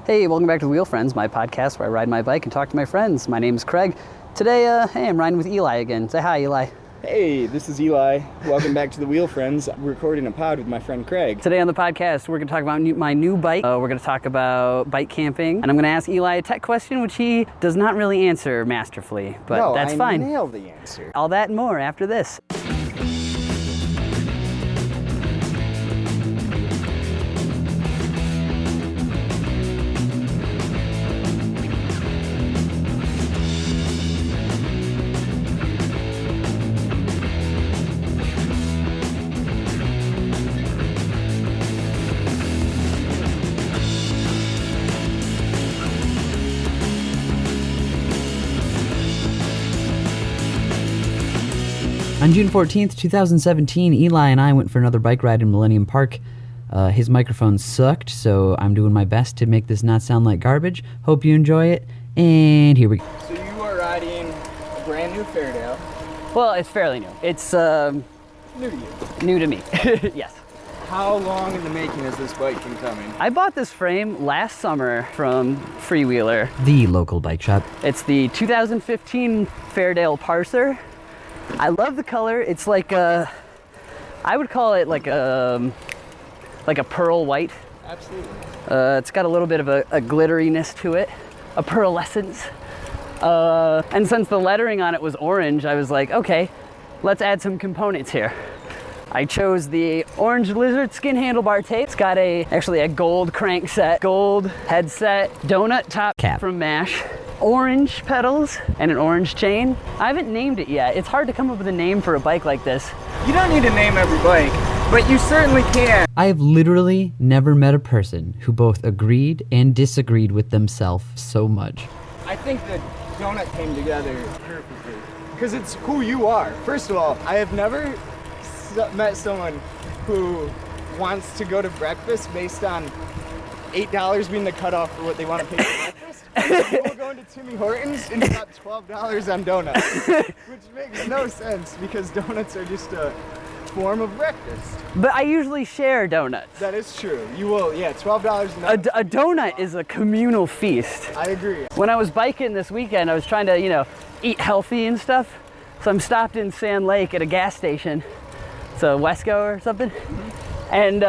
Hey, welcome back to The Wheel Friends, my podcast where I ride my bike and talk to my friends. My name is Craig. Today, I'm riding with Eli again. Say hi, Eli. Hey, this is Eli. Welcome back to The Wheel Friends. We're recording a pod with my friend Craig. Today on the podcast, we're going to talk about my new bike. We're going to talk about bike camping. And I'm going to ask Eli a tech question, which he does not really answer masterfully. But that's fine. I nailed the answer. All that and more after this. On June 14th, 2017, Eli and I went for another bike ride in Millennium Park. His microphone sucked, so I'm doing my best to make this not sound like garbage. Hope you enjoy it, and here we go. So you are riding a brand new Fairdale. Well, it's fairly new. It's New to you. new to me, yes. How long in the making has this bike been coming? I bought this frame last summer from Freewheeler, the local bike shop. It's the 2015 Fairdale Parser. I love the color. It's like I would call it like a pearl white. Absolutely. It's got a little bit of a glitteriness to it, a pearlescence. And since the lettering on it was orange, I was like, okay, let's add some components here. I chose the orange lizard skin handlebar tape. It's got actually a gold crankset, gold headset, donut top cap from MASH, orange pedals, and an orange chain. I haven't named it yet. It's hard to come up with a name for a bike like this. You don't need to name every bike, but you certainly can. I have literally never met a person who both agreed and disagreed with themselves so much. I think the donut came together perfectly because it's who you are. First of all, I have never met someone who wants to go to breakfast based on $8 being the cutoff for what they want to pay for breakfast. People going to Timmy Hortons and got $12 on donuts, which makes no sense because donuts are just a form of breakfast. But I usually share donuts. That is true. You will, yeah, $12 A donut is a communal feast. I agree. When I was biking this weekend, I was trying to, eat healthy and stuff. So I'm stopped in Sand Lake at a gas station. It's a Wesco or something. And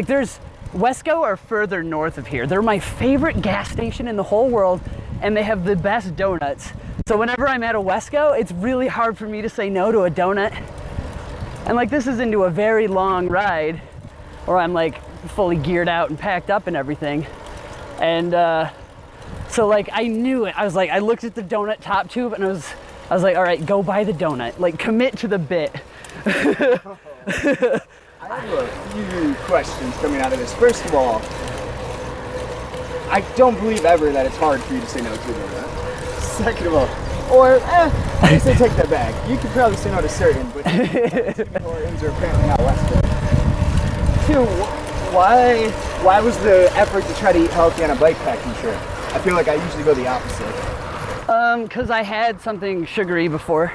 there's Wesco are further north of here. They're my favorite gas station in the whole world, and they have the best donuts. So whenever I'm at a Wesco, it's really hard for me to say no to a donut. And this is into a very long ride, where I'm fully geared out and packed up and everything. And so I knew it. I looked at the donut top tube, and I was like, all right, go buy the donut. Commit to the bit. I have a few questions coming out of this. First of all, I don't believe ever that it's hard for you to say no to a donut. Second of all, I say take that back. You could probably say no to certain, but Hortons are apparently not Wesco. Two, why was the effort to try to eat healthy on a bike packing trip? I feel like I usually go the opposite. Because I had something sugary before.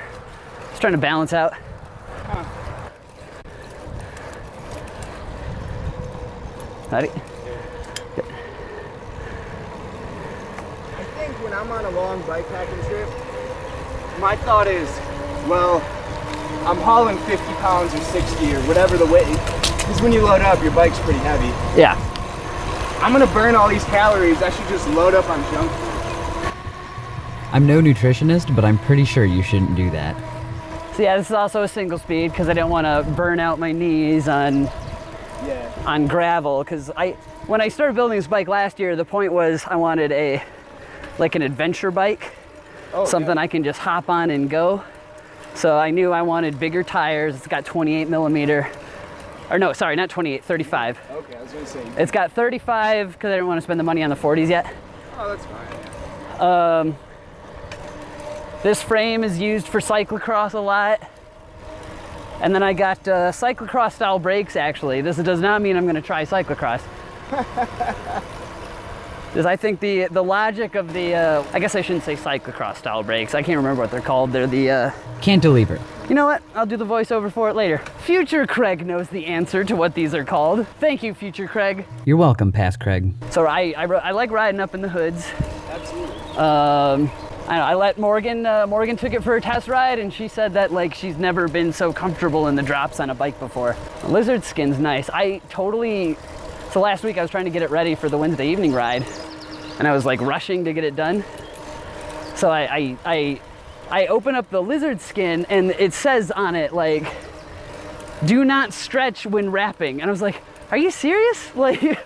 Just trying to balance out. Huh. Howdy. I think when I'm on a long bike packing trip, my thought is, well, I'm hauling 50 pounds or 60 or whatever the weight, because when you load up, your bike's pretty heavy. Yeah. I'm gonna burn all these calories. I should just load up on junk food. I'm no nutritionist, but I'm pretty sure you shouldn't do that. So yeah, this is also a single speed because I didn't want to burn out my knees on gravel. Because when I started building this bike last year, the point was I wanted an adventure bike, something I can just hop on and go. So I knew I wanted bigger tires. It's got 28 millimeter. Or no, sorry, not 28, 35. Okay, I was gonna say. It's got 35 because I didn't want to spend the money on the 40s yet. Oh, that's fine. This frame is used for cyclocross a lot. And then I got cyclocross style brakes actually. This does not mean I'm gonna try cyclocross. Because I think the logic of the, I guess I shouldn't say cyclocross style brakes. I can't remember what they're called. They're the... Cantilever. You know what? I'll do the voiceover for it later. Future Craig knows the answer to what these are called. Thank you, Future Craig. You're welcome, past Craig. So I like riding up in the hoods. Absolutely. I let Morgan took it for a test ride, and she said that like she's never been so comfortable in the drops on a bike before. Lizard skin's nice. So last week I was trying to get it ready for the Wednesday evening ride, and I was like rushing to get it done. So I open up the lizard skin, and it says on it like, "Do not stretch when wrapping." And I was like, "Are you serious?" Like,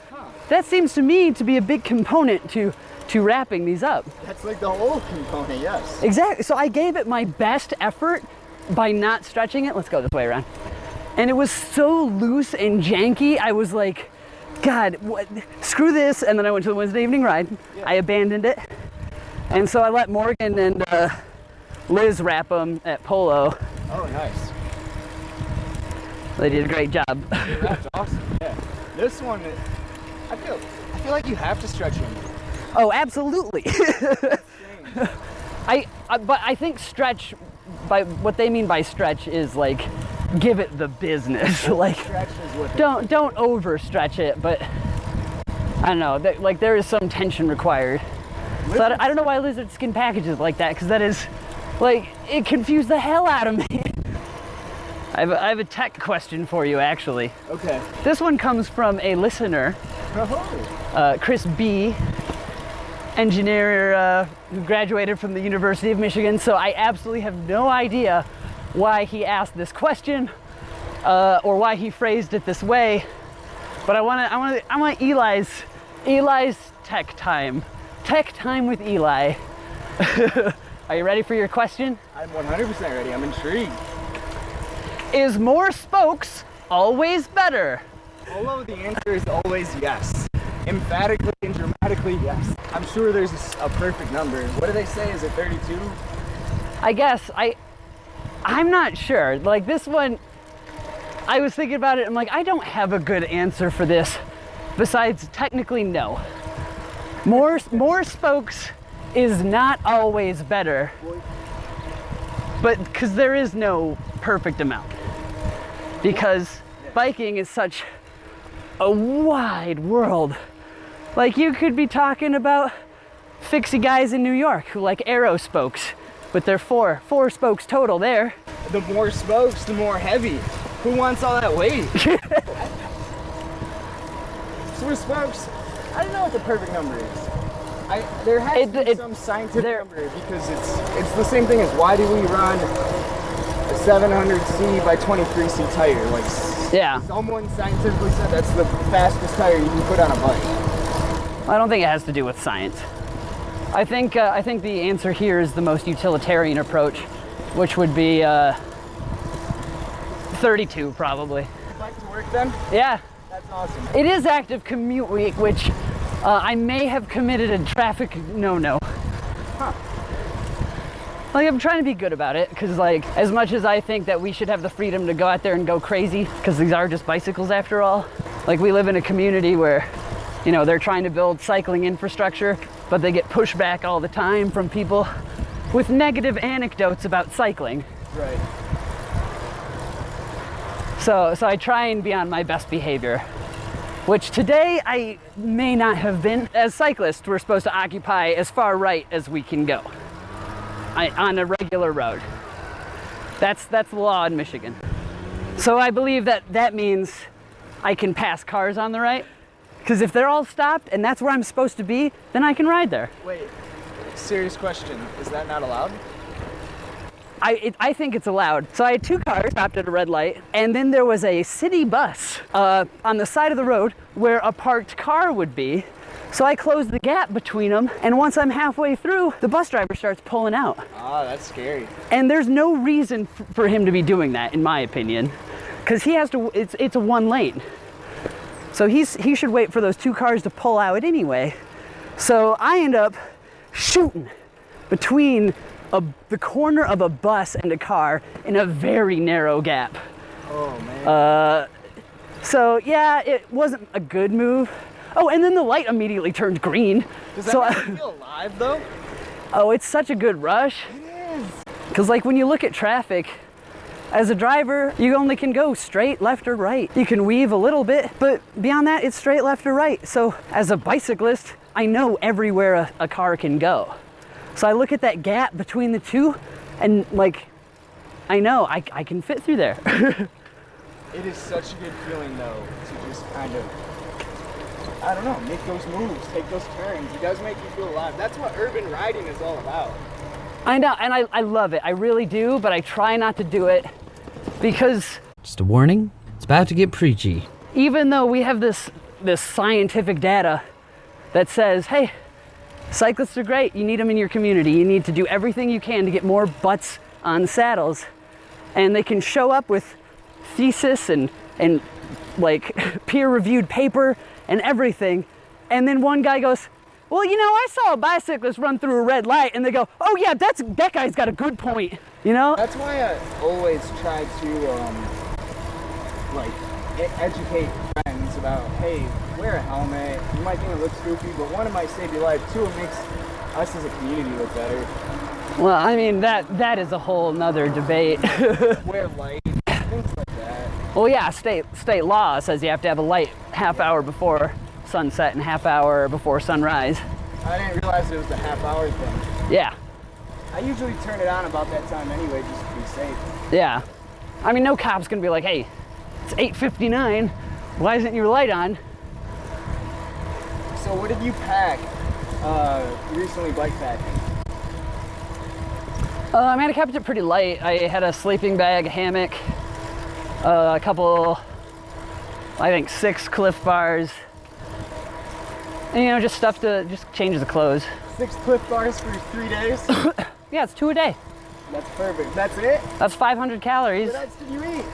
that seems to me to be a big component to wrapping these up. That's like the whole component, yes. Exactly. So I gave it my best effort by not stretching it. Let's go this way around. And it was so loose and janky. I was like, God, what? Screw this. And then I went to the Wednesday evening ride. Yeah. I abandoned it. And so I let Morgan and Liz wrap them at Polo. Oh, nice. They did a great job. That's awesome. Yeah. This one, I feel like you have to stretch them. Oh, absolutely. But I think stretch, by what they mean by stretch is like give it the business. Like don't overstretch it, but I don't know, like there is some tension required. So I don't know why lizard skin packages like that, because that is like, it confused the hell out of me. I have a tech question for you, actually. Okay. This one comes from a listener, Chris B, engineer who graduated from the University of Michigan. So I absolutely have no idea why he asked this question or why he phrased it this way. But I want Eli's tech time with Eli. Are you ready for your question? I'm 100% ready. I'm intrigued. Is more spokes always better? Although the answer is always yes. Emphatically and dramatically yes. I'm sure there's a perfect number. What do they say? Is it 32? I guess. I'm not sure. Like this one, I was thinking about it. I'm like, I don't have a good answer for this besides technically no. More spokes is not always better, but because there is no perfect amount. Because biking is such a wide world. Like you could be talking about fixie guys in New York who like arrow spokes, but they're four spokes total there. The more spokes, the more heavy. Who wants all that weight? So with spokes, I don't know what the perfect number is. There has to be some scientific number, because it's the same thing as why do we run a 700C by 23C tire? Like, yeah. Someone scientifically said that's the fastest tire you can put on a bike. I don't think it has to do with science. I think the answer here is the most utilitarian approach, which would be 32 probably. Bike to work then? Yeah. That's awesome. It is active commute week, which I may have committed a traffic no-no. Huh. Like, I'm trying to be good about it, because like, as much as I think that we should have the freedom to go out there and go crazy, because these are just bicycles after all, like we live in a community where, you know, they're trying to build cycling infrastructure, but they get pushback all the time from people with negative anecdotes about cycling. Right. So I try and be on my best behavior, which today I may not have been. As cyclists, we're supposed to occupy as far right as we can go on a regular road. That's the law in Michigan. So I believe that means I can pass cars on the right, because if they're all stopped and that's where I'm supposed to be, then I can ride there. Wait, serious question. Is that not allowed? I think it's allowed. So I had two cars stopped at a red light, and then there was a city bus on the side of the road where a parked car would be. So I closed the gap between them, and once I'm halfway through, the bus driver starts pulling out. Ah, that's scary. And there's no reason for him to be doing that, in my opinion, because he has to. It's a one lane. So he should wait for those two cars to pull out anyway. So I end up shooting between the corner of a bus and a car in a very narrow gap. Oh man. So yeah, it wasn't a good move. Oh, and then the light immediately turned green. Does that make you feel alive though? Oh, it's such a good rush. It is. Because like when you look at traffic, As a driver, you only can go straight, left, or right. You can weave a little bit, but beyond that, it's straight, left, or right. So as a bicyclist, I know everywhere a car can go. So I look at that gap between the two, and like, I know I can fit through there. It is such a good feeling, though, to just kind of, I don't know, make those moves, take those turns. It does make you feel alive. That's what urban riding is all about. I know, and I love it. I really do, but I try not to do it because... Just a warning, it's about to get preachy. Even though we have this scientific data that says, hey, cyclists are great, you need them in your community. You need to do everything you can to get more butts on saddles. And they can show up with thesis and like peer-reviewed paper and everything. And then one guy goes, well, you know, I saw a bicyclist run through a red light, and they go, oh yeah, that guy's got a good point, you know? That's why I always try to, educate friends about, hey, wear a helmet. You might think it looks goofy, but one, it might save your life. Two, it makes us as a community look better. Well, I mean, that is a whole nother debate. Wear light, things like that. Well, yeah, state law says you have to have a light half hour before sunset and half hour before sunrise. I didn't realize it was the half-hour thing. Yeah. I usually turn it on about that time anyway, just to be safe. Yeah. I mean, no cop's gonna be like, hey, it's 8:59. Why isn't your light on? So what did you pack recently bike packing? I mean, I kept it pretty light. I had a sleeping bag, a hammock, a couple, I think 6 Cliff Bars, and, you know, just stuff to just change the clothes. 6 Cliff Bars for 3 days? Yeah, it's 2 a day. That's perfect. That's it? That's 500 calories. What else did you eat?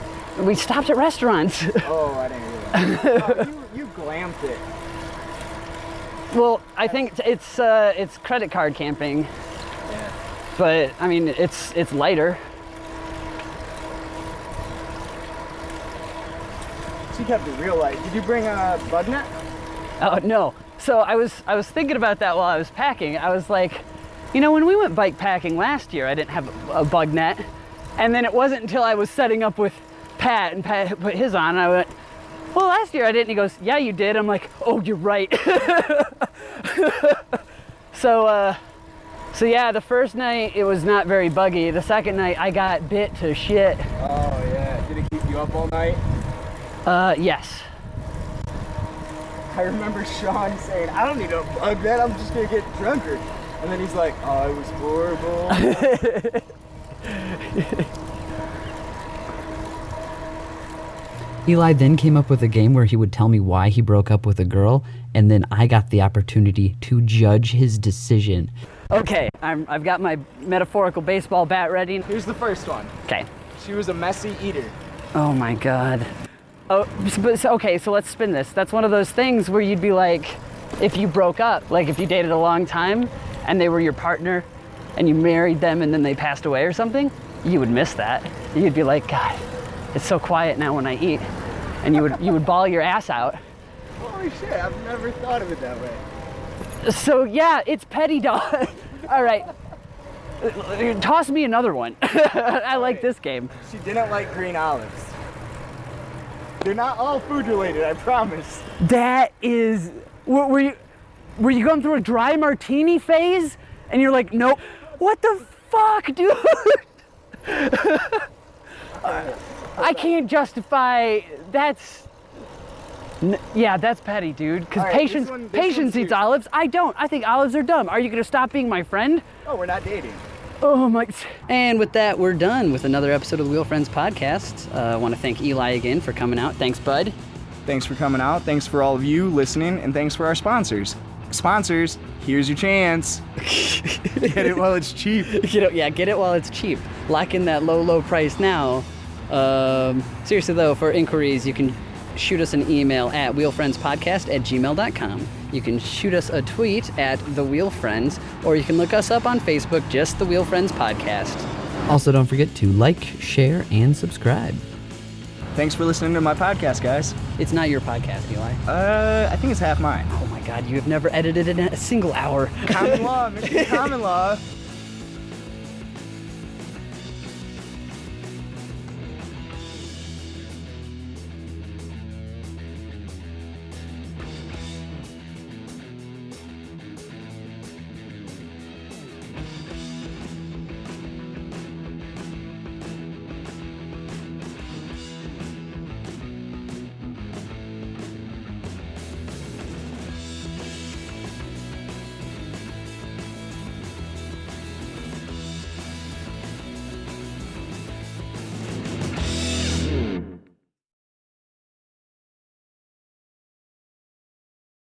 We stopped at restaurants. Oh, I didn't realize. You glamped it. Well, I think it's credit card camping. Yeah. But I mean, it's lighter. She kept it real light. Did you bring a bug net? Oh no. So I was thinking about that while I was packing. I was like, you know, when we went bike packing last year, I didn't have a bug net, and then it wasn't until I was setting up with Pat and Pat put his on, and I went, well, last year I didn't. He goes, yeah, you did. I'm like, oh, you're right. So yeah, the first night it was not very buggy. The second night I got bit to shit. Oh yeah. Did it keep you up all night? Yes. I remember Sean saying, I don't need a bug net, I'm just gonna get drunker. And then he's like, oh, it was horrible. Eli then came up with a game where he would tell me why he broke up with a girl, and then I got the opportunity to judge his decision. Okay, I've got my metaphorical baseball bat ready. Here's the first one. Okay. She was a messy eater. Oh my God. Oh, okay, so let's spin this. That's one of those things where you'd be like, if you broke up, like if you dated a long time and they were your partner and you married them and then they passed away or something, you would miss that. You'd be like, God, it's so quiet now when I eat. And you would bawl your ass out. Holy shit, I've never thought of it that way. So yeah, it's petty dog. All right. Toss me another one. I like this game. She didn't like green olives. They're not all food related, I promise. That is, were you going through a dry martini phase? And you're like, nope. What the fuck, dude? I can't justify, that's petty, dude. Because right, patience eats olives. I don't. I think olives are dumb. Are you going to stop being my friend? Oh, we're not dating. Oh my. And with that, we're done with another episode of the Wheel Friends podcast. I want to thank Eli again for coming out. Thanks, bud. Thanks for coming out. Thanks for all of you listening. And thanks for our sponsors. Sponsors, here's your chance. Get it while it's cheap. Get it while it's cheap. Lock in that low price now. Seriously though, for inquiries, you can shoot us an email at wheelfriendspodcast@gmail.com. You can shoot us a tweet at The Wheel Friends, or you can look us up on Facebook, just The Wheel Friends Podcast. Also, don't forget to like, share, and subscribe. Thanks for listening to my podcast, guys. It's not your podcast, Eli. I think it's half mine. Oh my God, you have never edited it in a single hour. Common law, Mr. Common law.